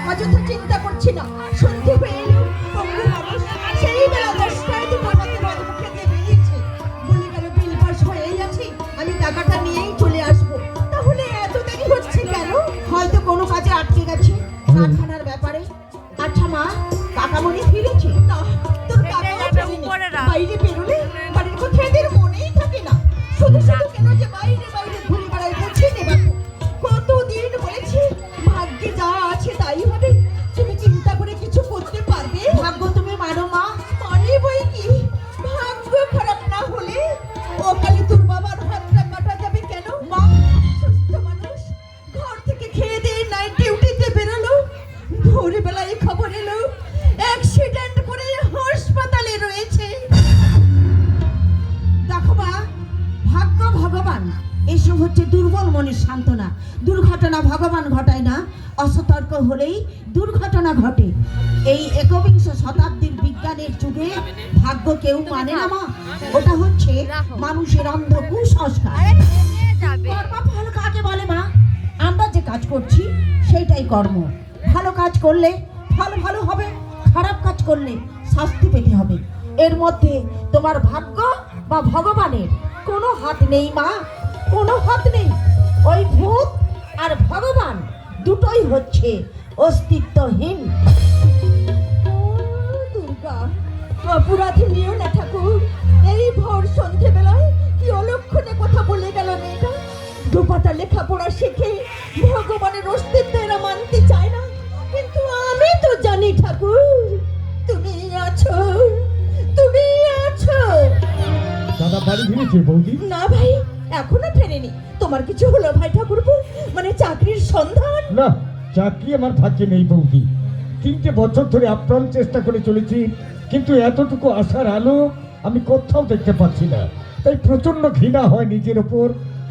অযথা চিন্তা করছি না। সন্ধে হয়ে এলো, পঙ্গু মানুষ সেই বেলা 10টায় তোমার হাতে বাড়ি মুখে দিয়ে বেরিয়েছে, বলে গেল বিল পাস হয়েই আছি, আমি টাকাটা নিয়েই চলে আসবো। তাহলে এত দেরি হচ্ছে কেন? হয়তো কোনো কাজে আটকে গেছে, কারখানার ব্যাপারে। আচ্ছা মা, কাকামণি ফিরেছে? না, তোর কাকাও ফেরেনি। বাইরে বেরোলে বাড়ির কথা এদের মনেই থাকে না। শুধু শুধু কেন যে বাইরে বাইরে ঘুরে বেড়ায় বলছে দেবাকু। কতদিন বলেছি ভাগ্যে যা আছে তাই হবে, তুমি চিন্তা করে কিছু করতে পারবে? ভাগ্য তুমি মানো মা? মানে বই কি, ভাগ্য খারাপ না হলে অকালে তোর বাবার হাতটা কাটা যাবে কেন? মা সুস্থ মানুষ, ঘর থেকে খেয়ে দিয়ে নাইট ডিউটিতে বেরোলো, ভোরবেলায় খবর এলো অ্যাক্সিডেন্ট করে হাসপাতালে রয়েছে। দেখো মা, ভাগ্য ভগবান এসব হচ্ছে দুর্বল মনের সান্ত্বনা। দুর্ঘটনা ভগবান ঘটায় না, অসতর্ক হলেই দুর্ঘটনা ঘটে। এই একবিংশ শতাব্দীর বিজ্ঞানের যুগে ভাগ্য কেউ মানে না মা, ওটা হচ্ছে মানুষের অন্ধ কুসংস্কার। কর্মফল কাকে বলে মা? আমরা যে কাজ করছি সেইটাই কর্ম। ভালো কাজ করলে ফল ভালো হবে, খারাপ কাজ করলে শাস্তি পেতে হবে। এর মধ্যে তোমার ভাগ্য বা ভগবানের কোনো হাত নেই মা, কোনো হাত নেই। ওই ভূত আর ভগবান দুটোই হচ্ছে অস্তিত্বহীন। দুর্গা, অপরাধী নিও না ঠাকুর। এই ভোর সন্ধেবেলায় কি অলক্ষণে কথা বলে গেল মেয়েটা। দুপাতা লেখাপড়া শিখে ভগবানের অস্তিত্ব এরা মানতে চায় না, কিন্তু আমি তো জানি ঠাকুর তুমি আছো, তুমি আছো। দাদা বাড়ি ফিরেছে বৌদি? না ভাই, এখনো ফেরেনি। তোমার কিছু হলো ভাই ঠাকুরপো? মানে চাকরির সন্ধান? না, চাকরি আমার ভাগ্যে নেই বৌদি। 3টে বছর ধরে আপ্রাণ চেষ্টা করে চলেছি, কিন্তু এতটুকু আশার আলো আমি কোথাও দেখতে পাচ্ছি না। তাই প্রচন্ড ঘৃণা হয় নিজের ওপর,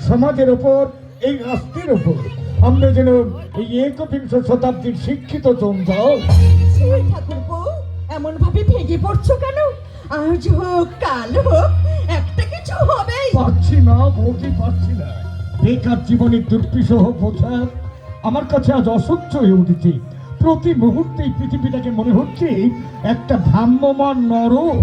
সমাজের ওপর, এই রাষ্ট্রের ওপর। আমরা যেন এই একবিংশ শতাব্দীর শিক্ষিত জঞ্জাল। সেই ঠাকুরপো এমন ভাবে ভেঙে পড়ছো কেন? আজ হোক কাল হোক একটা কিছু হবেই। পাচ্ছি না বৌদি, পাচ্ছি না। বেকার জীবনের দুর্বিষহ বোঝা আমার কাছে আজ অসহ্য হয়ে উঠেছে। প্রতি মুহূর্তে এই পৃথিবীটাকে মনে হচ্ছে একটা ভ্রাম্যমান নরক।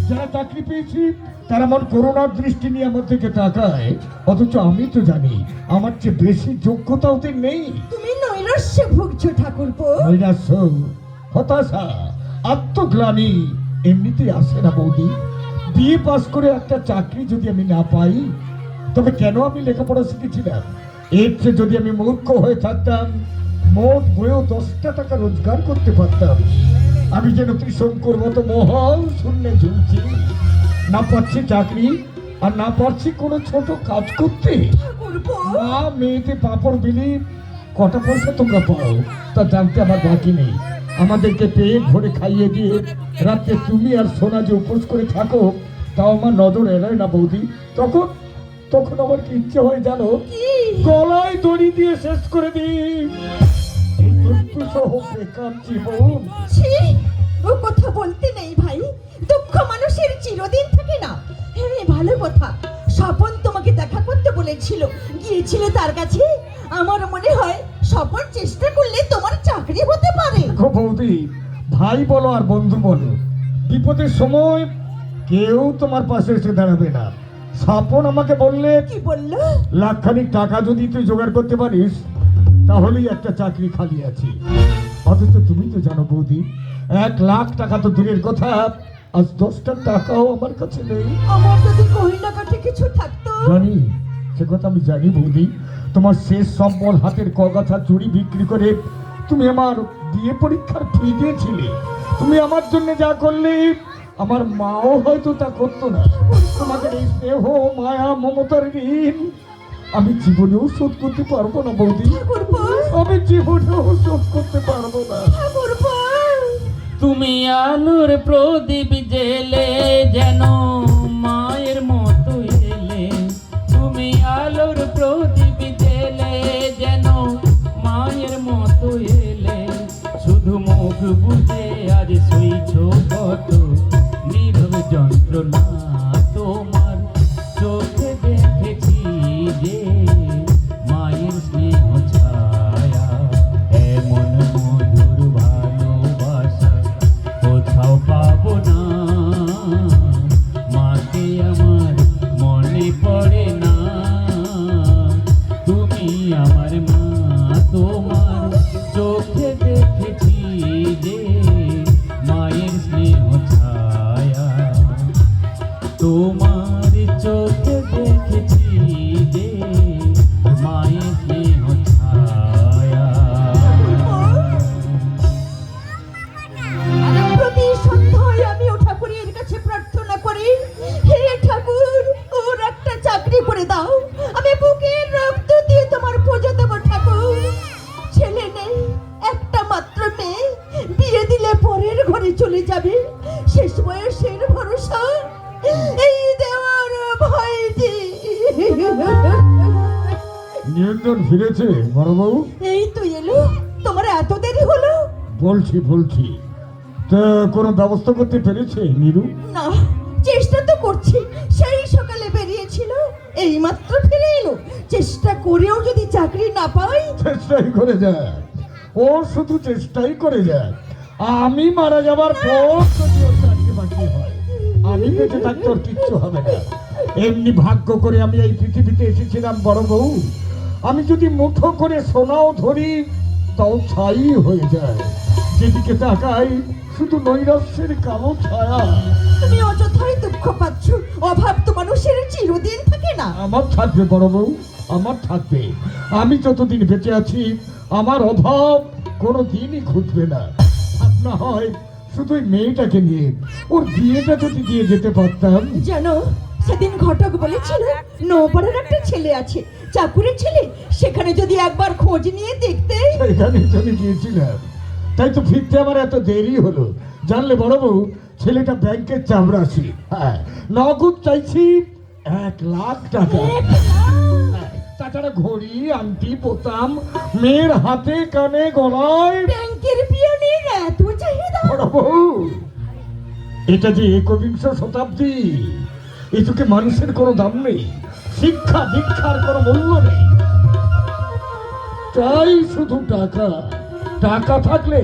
যারা চাকরি পেয়েছি তারা আমার করোনার দৃষ্টি নিয়ে আমার থেকে তাকায়, অথচ আমি তো জানি আমার চেয়ে বেশি যোগ্যতা ওদের নেই। তুমি নৈরাশ্যে ভুগছো ঠাকুরপো। নৈরাশ্য, হতাশা, আত্মগ্লানি এমনিতেই আসে না বৌদি। বিয়ে পাস করে একটা চাকরি যদি আমি না পাই, তবে কেন আমি লেখাপড়া শিখেছিলাম? এর চেয়ে যদি আমি মূর্খ হয়ে থাকতাম, মোট বইও 10টা টাকা রোজগার করতে পারতাম। আমি যেন ত্রিশঙ্কর মতো মহল শূন্যে ঝুলছি। না পাচ্ছি চাকরি, আর না পারছি কোনো ছোট কাজ করতে। ঠাকুরপো মা মেয়েতে পাপড় বিলি কটা পয়সা তোমরা পাও তা জানতে আমার বাকি নেই। আমাদেরকে পেট ভরে খাইয়ে দিয়ে রাত্রে তুমি আর সোনা যে উপোস করে থাকো, তাও আমার নজর এড়ায় না বৌদি। তখন তখন আমার কি ইচ্ছে হয় জানো? কি? গলায় দড়ি দিয়ে শেষ করে দিই এই দুঃসহ বেকার জীবন। ছি, ও কথা বলতে নেই ভাই। দুঃখ মানুষের চিরদিন থাকে না। হ্যাঁ, ভালো কথা। স্বপন তোমাকে দেখা করতে বলেছিল, গিয়েছিলে তার কাছে? আমার মনে হয় স্বপন চেষ্টা করলে তোমার চাকরি হতে পারে। দেখো বৌদি, ভাই বলো আর বন্ধু বলো, বিপদের সময় কেউ তোমার পাশে এসে দাঁড়াবে না। স্বপন আমাকে বললে, কি বললো? লাখখানিক টাকা যদি তুই জোগাড় করতে পারিস তাহলেই একটা চাকরি খালি আছে। অথচ তুমি তো জানো বৌদি, 1 লাখ টাকা তো দূরের কথা, আজ 10টা টাকাও আমার কাছে নেই। আমার যদি গয়না কাঠে কিছু থাকতো। জানি, সে কথা আমি জানি বৌদি। তোমার শেষ সম্বল হাতের কগাছা চুরি বিক্রি করে তুমি আমার বিয়ে পরীক্ষার ফি দিয়েছিলে। তুমি আমার জন্য যা করলে আমার মাও হয়তো তা করতো না। তোমাদের এই স্নেহ, মায়া, মমতার ঋণ আমি জীবনেও শোধ করতে পারবো না বৌদি। ঠাকুরপো, আমি জীবনেও শোধ করতে পারবো না। ঠাকুরপো, তুমি আলোর প্রদীপ জেলে যেন মায়ের মতো এলে। তুমি আলোর প্রদীপ জেলে যেন মায়ের মতো এলে। শুধু মুখ বুঝে আজ সইছ কত নীরব যন্ত্রণা তোমার। চোখে দেখেছি যে মায়ের স্নেহ ছায়া এমন মধু যাবে, শেষ বয়সের ভরসা এই দেওয়ার ভয়টি। নিয়ন্ত্রণ ফিরেছে বড় বউ? এই তো এলো, তোমার এত দেরি হলো? বলছি তা কোনো ব্যবস্থা করতে পেরেছে নিরু? না, চেষ্টা তো করছি। সেই সকালে বেরিয়েছিল, এই মাত্র ফিরে এলো। চেষ্টা করেও যদি চাকরি না পাই, চেষ্টাই করে যায়, ও শুধু চেষ্টাই করে যায়। আমি মারা যাবার পর যদি ওর চাকরি বাকরি হয়, আমি বেঁচে থাকতে ওর কিচ্ছু হবে না। এমনি ভাগ্য করে আমি এই পৃথিবীতে এসেছিলাম বড় বউ। আমি যদি মুঠো করে সোনাও ধরি তাও ছাই হয়ে যায়, যেদিকে তাকাই শুধু নৈরাশ্যের কালো ছায়া। তুমি অযথাই দুঃখ পাচ্ছ। অভাব তো মানুষের চিরদিন থাকে না। আমার থাকবে বড় বউ, আমার থাকবে। আমি যতদিন বেঁচে আছি আমার অভাব কোনো দিনই ঘুচবে না। না হয় শুধু ওই মেয়েটাকে নিয়ে ওর বিয়েটা যদি দিয়ে যেতে পারতাম। জানো, সেদিন ঘটক বলেছিল নৌপাড়ার একটা ছেলে আছে, চাকুরের ছেলে, সেখানে যদি একবার খোঁজ নিয়ে দেখতে। সেখানে চলে গিয়েছিলাম, তাই তো ফিরতে আমার এত দেরি হলো। জানলে বড় বউ, ছেলেটা ব্যাংকের চামড়াসি। হ্যাঁ, নগদ চাইছি 1 লাখ টাকা। হ্যাঁ, তাছাড়া ঘড়ি, আংটি, বোতাম, মেয়ের হাতে কানে গলায়। ব্যাংকের পিয়নের এত চাহিদা? বড় বউ, এটা যে 21 শতাব্দী, এ যুগে মানুষের কোনো দাম নেই, শিক্ষা দীক্ষার কোনো মূল্য নেই। চাই শুধু টাকা। টাকা থাকলে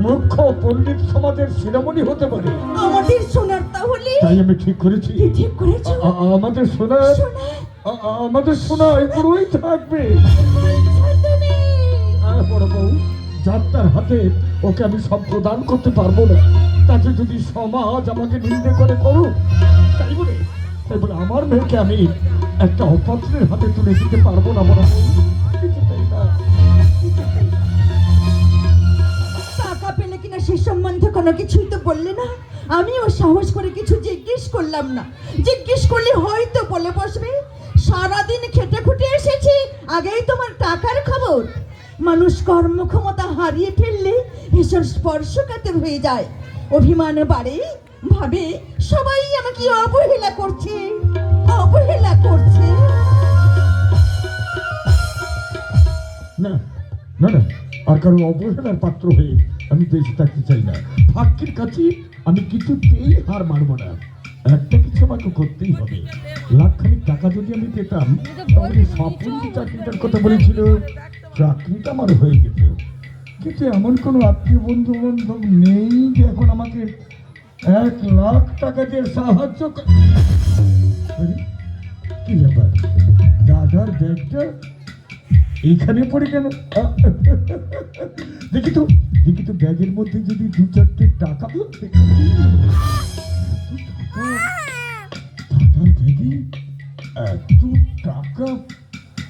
মুখ্য পণ্ডিত সমাজের শিরোমণি হতে পারে। আমাদের সোনার তাহলে? তাই আমি ঠিক করেছি, কি ঠিক করেছো? আমাদের সোনার, সোনা? আমাদের সোনা এগুলোই থাকবে। বড় বউ, যাত্রার হাতে ওকে আমি সব প্রদান করতে পারবো না। তাকে যদি সমাজ আমাকে নিন্দে করে করুক, তাই বলে আমার মেয়েকে আমি একটা অপাত্রের হাতে তুলে দিতে পারবো না বড় বউ। কিছুতেই না, কিছুতেই না। টাকা পেলে কিনা সে সম্বন্ধে কোনো কিছুই তো বললে না। আমিও সাহস করে কিছু জিজ্ঞেস করলাম না। জিজ্ঞেস করলে হয়তো বলে বসবে সারাদিন খেটে খুটে এসেছি, আগেই তোমার টাকার খবর। মানুষ কর্মক্ষমতা হারিয়ে ফেললে ভীষণ স্পর্শকাতর হয়ে যায়, অভিমান বাড়ে, ভাবে সবাই আমাকে অবহেলা করছে, অবহেলা করছে। না না না, আর কারো অবহেলার পাত্র হয়ে আমি বেঁচে থাকতে চাই না। ভাগ্যের কাছে আমি কিছুতেই হার মানবো না। একটা কিছু আমাকে করতেই হবে। লাখখানিক টাকা যদি আমি পেতাম, তাহলে স্বপন যে চাকরিটার কথা বলেছিল, চাকরিটা আমার হয়ে যেত। কিন্তু এমন কোনো আত্মীয় বন্ধু বান্ধব নেই যে এখন আমাকে 1 লাখ টাকা দিয়ে সাহায্য আরে, কি ব্যাপার, দাদার ব্যাগটা এইখানে পড়ে কেন? দেখি তো ব্যাগের মধ্যে যদি 2-4টে টাকা।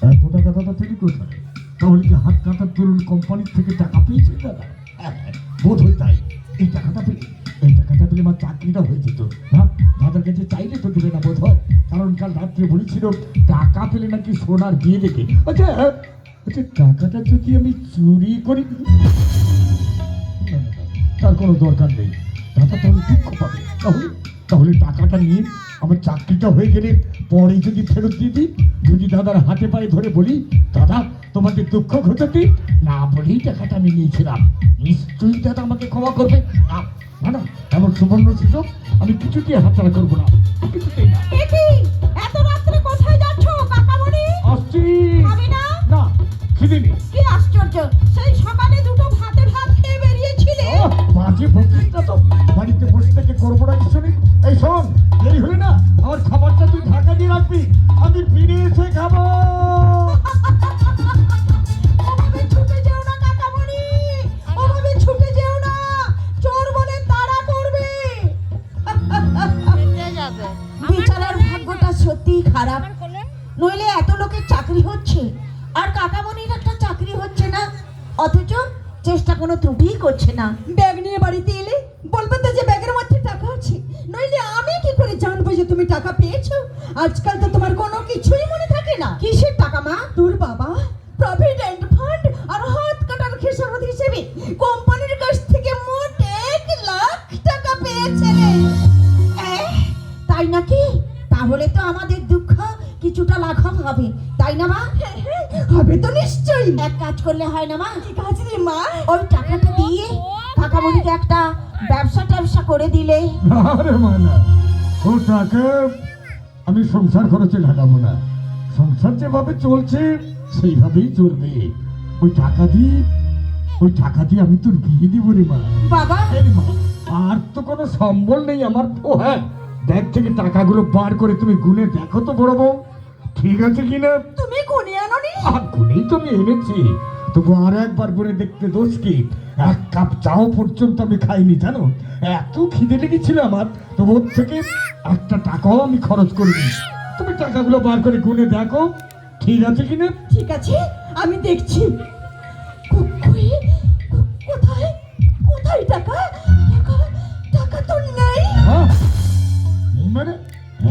এত টাকা দাদা পেলি কোথায়? তাহলে কি হাত কাটার দরুন কোম্পানির থেকে টাকা পেয়েছে দাদা? বোধ হয় তাই। এই টাকাটা পেলে আমার চাকরিটা হয়ে যেত। হ্যাঁ, দাদার কাছে চাইলে তো দেবে না বোধ হয়, কারণ কাল রাত্রে বলেছিল টাকা পেলে নাকি সোনার বিয়ে দেখে। আচ্ছা টাকাটা যদি আমি চুরি করি, তার কোনো দরকার নেই। দাদা তাহলে দুঃখ পাবে। তাহলে টাকাটা নিয়ে আমার চাকরিটা হয়ে গেলে পরে যদি ফেরত দিয়ে দিই, যদি দাদার হাতে পায়ে ধরে বলি, দাদা তোমাদের দুঃখ ঘটাতে না বলেই টাকাটা আমি নিয়েছিলাম, নিশ্চয়ই দাদা আমাকে ক্ষমা করবে। না না, এমন সুবর্ণ সুযোগ আমি কিছুতেই হাতছাড়া করবো না, কিছুতেই না। এত রাত্রে কোথায় যাচ্ছ কাকামণি? আসছি। খাবে না? না, খিদে নেই। কি আশ্চর্য, সেই সকালে দুটো ভাত খেয়ে বেরিয়েছিলে। বাজে বকিসটা তো, বাড়িতে বসে থেকে করবো না কিছু নেই। এই শোন, দেরি হলে না আমার খাবারটা তুই ঢাকা দিয়ে রাখবি, আমি ফিরে এসে খাবো। ওভাবে ছুটে যেও না কাকামণি, ওভাবে ছুটে যেও না, চোর বলে তাড়া করবে। বিচারার ভাগ্যটা সত্যি খারাপ, নইলে এত লোকের চাকরি হচ্ছে আর কাকামণির একটা চাকরি হচ্ছে না, অথচ চেষ্টা কোনো ত্রুটিই করছে না। ব্যাগ নিয়ে বাড়িতে এলে বলবে তো যে ব্যাগের মধ্যে টাকা আছে, নইলে আমি কি করে জানবো যে তুমি টাকা পেয়েছো? আজকাল তো তোমার কোনো কিছুই মনে থাকে না। কিসের টাকা মা? তোর বাবা প্রভিডেন্ট ফান্ড আর হাত কাটার খেসারত হিসেবে কোম্পানির কাছ থেকে মোট 1 লাখ টাকা কাজ করলে হয় না মা? কি কাজ রে মা? ওই টাকাটা দিয়ে কাকামণিকে একটা ব্যবসা করে দিলে। আরে মা না, ও টাকা আমি সংসার খরচে লাগাবো না। সংসার যেভাবে চলছে সেইভাবেই চলবে। ওই টাকা দিয়ে আমি তোর বিয়ে দিব রে মা। বাবা, এই মা, আর তো কোনো সম্বল নেই আমার। ও হ্যাঁ, ব্যাগ থেকে টাকাগুলো বার করে তুমি গুনে দেখো তো বড় বউ, ঠিক আছে কিনা। তুমি কোনে আনোনি? আর গুনেই তো আমি এনেছি, তবু আর একবার গুনে দেখতে দোষ কি? এক কাপ চাও পর্যন্ত আমি খাইনি জানো, এত খিদে লেগেছিল আমার। তো ওর থেকে একটা টাকাও আমি খরচ করিনি। তুমি টাকাগুলো বার করে গুনে দেখো, ঠিক আছে কিনা। ঠিক আছে, আমি দেখছি। কোথায় কোথায় টাকা? টাকা টাকা তো নেই। হ্যাঁ, মানে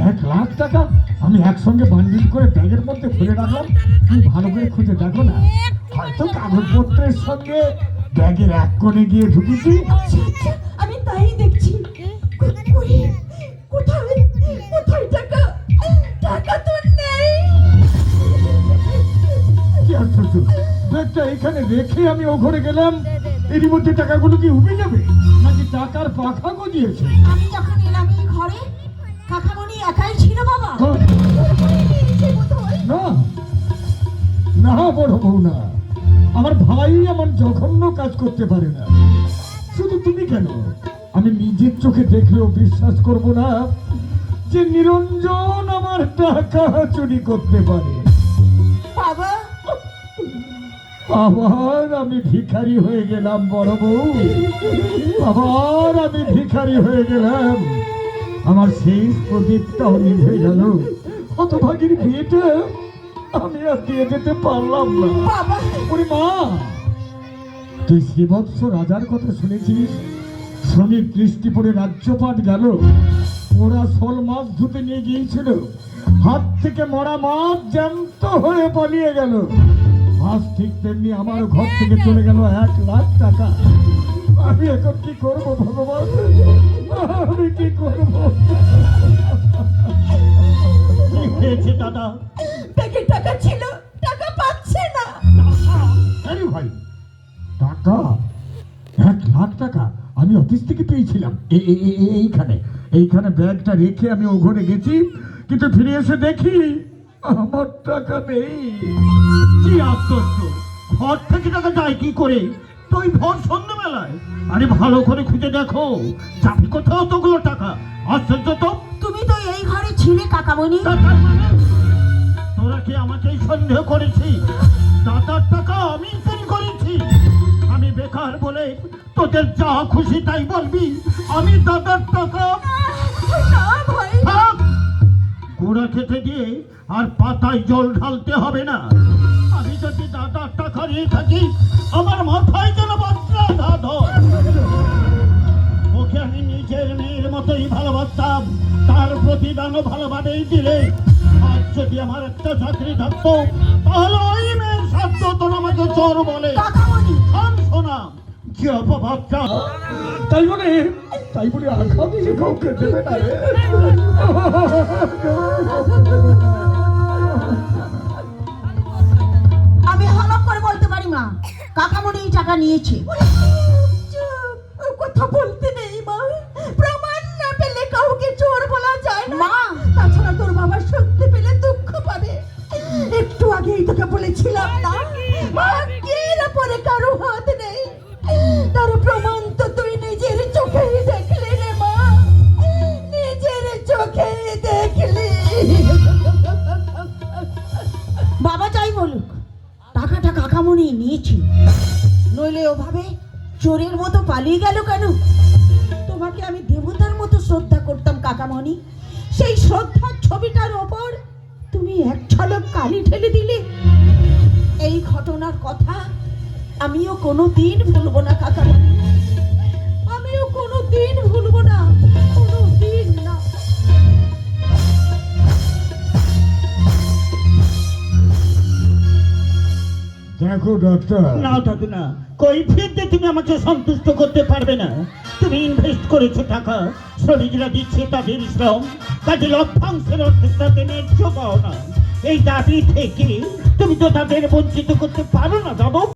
1,00,000 টাকা আমি একসঙ্গে বান্ডিল করে ব্যাগের মধ্যে ফেলে রাখলাম। তুমি ভালো করে খুঁজে দেখো না, হয়তো কাগজপত্রের সঙ্গে ব্যাগের এক কোণে গিয়ে ঢুকেছি। আচ্ছা আচ্ছা, আমি তাই দেখছি। কোথায় কোথায় টাকা? টাকা তো নেই। কি আশ্চর্য, ব্যাগটা এখানে রেখে আমি ও ঘরে গেলাম, এরই মধ্যে টাকাগুলো কি উবে যাবে নাকি টাকার পাখা গজিয়েছে? আমি যখন এলাম এই ঘরে কাকামণি একাই ছিল বাবা। হ্যাঁ, না না বড় বউ না, আমার ভাই এমন জঘন্য কাজ করতে পারে না। শুধু তুমি কেন, আমি নিজের চোখে দেখলেও বিশ্বাস করব না যে নিরঞ্জন আমার টাকা চুরি করতে পারে। বাবা, আবার আমি ভিখারি হয়ে গেলাম বড় বউ, আবার আমি ভিখারি হয়ে গেলাম। আমার শেষ প্রদীপটাও নিভে গেল। হতভাগীর বিয়েটা আমি আর দিয়ে যেতে পারলাম না। বাবা, ওরে মা, তুই শ্রীবৎস রাজার কথা শুনেছিস? শনির দৃষ্টি পড়ে রাজ্যপাট গেল, ওরা শোল মাছ ধুতে নিয়ে গিয়েছিল, হাত থেকে মরা মাছ জ্যান্ত হয়ে পালিয়ে গেল। আজ ঠিক তেমনি আমার ঘর থেকে চলে গেল 1,00,000 টাকা। আমি এখন কি করব ভগবান, আমি কি করব? কি হয়েছে দাদা? ব্যাগে টাকা ছিল, টাকা পাচ্ছে না। আরে ভাই, টাকা 1,00,000 টাকা আমি অফিস থেকে পেয়েছিলাম। এইখানে ব্যাগটা রেখে আমি ও ঘরে গেছি, কিন্তু ফিরে এসে দেখি আমার টাকা নেই। কি আশ্চর্য, ঘর থেকে টাকা যায় কি করে? তুই ভোর সন্ধ্যাবেলায়? আরে ভালো করে খুঁজে দেখো, যাবি কোথাও তোগুলো টাকা। আশ্চর্য তো। তুমি তো এই ঘরে ছিলে কাকামণি। তার মানে তোরা কি আমাকেই সন্দেহ করেছিস? দাদার টাকা আমি চুরি করেছি? আমি বেকার বলে তোদের যা খুশি তাই বলবি। আমি দাদার টাকা না ভাই, থাক। গোড়া খেতে দিয়ে আর পাতায় জল ঢালতে হবে না। আমি যদি দাদার টাকা নিয়ে থাকি, আমার মাথায় যেন বজ্রাঘাত হয়। ওকে আমি নিজের মেয়ের মতোই ভালোবাসতাম, তার প্রতিদানও ভালোভাবেই দিলে। আর যদি আমার একটা চাকরি থাকতো, তাহলে ওই মেয়ের সাধ্য তোর আমাকে চোর বলে। কাকামণি, শোন শোনা, কি অপবাদটা! তাই বলে আঘাত সে কাউকে দেবে না রে। আমি হলফ করে বলতে পারি মা, কাকামণি এই টাকা নিয়েছে। চুপ, কথা বলতে নেই মা। প্রমাণ না পেলে কাউকে চোর বলা যায় না। মা! তাছাড়া তোর বাবা শুনতে পেলে দুঃখ পাবে। একটু আগেই তোকে বলেছিলাম না, ভাগ্যের উপরে কারো হাত নেই। তার প্রমাণ তো তুই নিজের চোখেই দেখলি রে মা, নিজের চোখেই দেখলি। বাবা যাই বলুক, টাকাটা কাকামণি নিয়েছি, নইলে ওভাবে চোরের মতো পালিয়ে গেল কেন? তোমাকে আমি দেবতার মতো শ্রদ্ধা করতাম কাকামণি, সেই শ্রদ্ধার ছবিটার ওপর তুমি এক ঝলক কালি ঢেলে দিলে। এই ঘটনার কথা আমিও কোনোদিন ভুলবো না কাকামণি, আমিও কোনোদিন ভুলবো না, কোনোদিন না। দেখো ডাক্তার, না দাদু না, কৈফিয়তে তুমি আমাকে সন্তুষ্ট করতে পারবে না। তুমি ইনভেস্ট করেছো টাকা, শ্রমিকরা দিচ্ছে তাদের শ্রম, কাজে লভ্যাংশের অর্ধেকটাতে ন্যায্য পাও না। এই দাবি থেকে তুমি তো তাদের বঞ্চিত করতে পারো না যাদব।